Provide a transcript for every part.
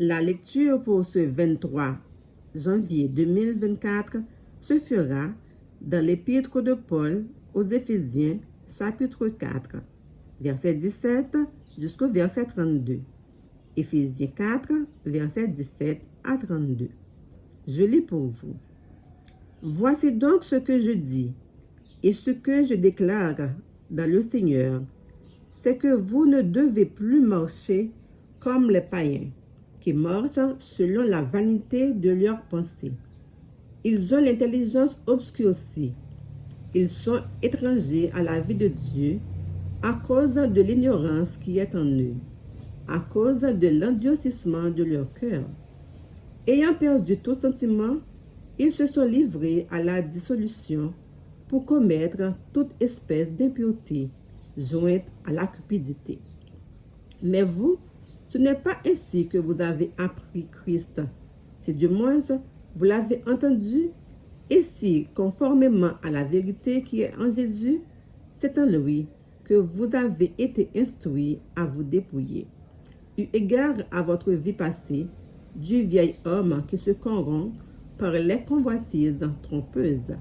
La lecture pour ce 23 janvier 2024 se fera dans l'épître de Paul aux Éphésiens, chapitre 4, verset 17 jusqu'au verset 32. Éphésiens 4, verset 17 à 32. Je lis pour vous. Voici donc ce que je dis et ce que je déclare dans le Seigneur, c'est que vous ne devez plus marcher comme les païens, qui marchent selon la vanité de leurs pensées. Ils ont l'intelligence obscurcie. Ils sont étrangers à la vie de Dieu à cause de l'ignorance qui est en eux, à cause de l'endurcissement de leur cœur. Ayant perdu tout sentiment, ils se sont livrés à la dissolution pour commettre toute espèce d'impureté jointe à la cupidité. Mais vous, ce n'est pas ainsi que vous avez appris Christ. Si du moins vous l'avez entendu, et si, conformément à la vérité qui est en Jésus, c'est en lui que vous avez été instruits à vous dépouiller. Eu égard à votre vie passée, du vieil homme qui se corrompt par les convoitises trompeuses,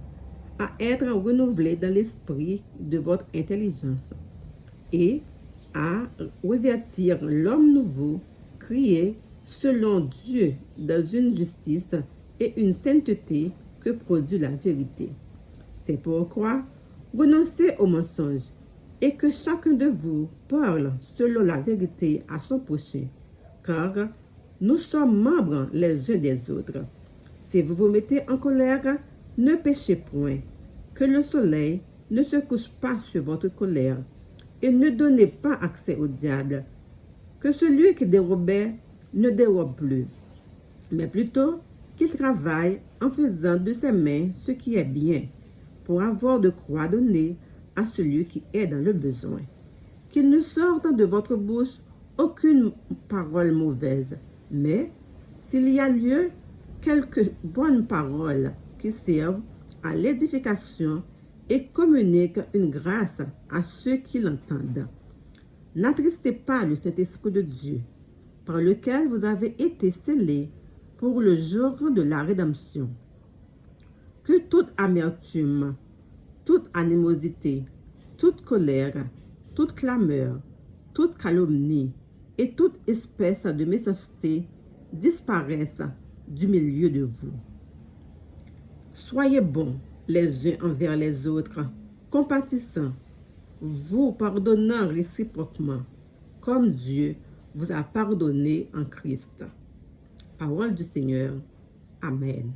à être renouvelé dans l'esprit de votre intelligence, et à revêtir l'homme nouveau, créé selon Dieu dans une justice et une sainteté que produit la vérité. C'est pourquoi renoncez au mensonge et que chacun de vous parle selon la vérité à son prochain, car nous sommes membres les uns des autres. Si vous vous mettez en colère, ne péchez point, que le soleil ne se couche pas sur votre colère, et ne donnez pas accès au diable, que celui qui dérobait ne dérobe plus, mais plutôt qu'il travaille en faisant de ses mains ce qui est bien, pour avoir de quoi donner à celui qui est dans le besoin. Qu'il ne sorte de votre bouche aucune parole mauvaise, mais s'il y a lieu, quelques bonnes paroles qui servent à l'édification et communiquent une grâce à ceux qui l'entendent. N'attristez pas le Saint-Esprit de Dieu, par lequel vous avez été scellés pour le jour de la rédemption. Que toute amertume, toute animosité, toute colère, toute clameur, toute calomnie et toute espèce de méchanceté disparaissent du milieu de vous. Soyez bons les uns envers les autres, compatissants, vous pardonnant réciproquement, comme Dieu vous a pardonné en Christ. Parole du Seigneur. Amen.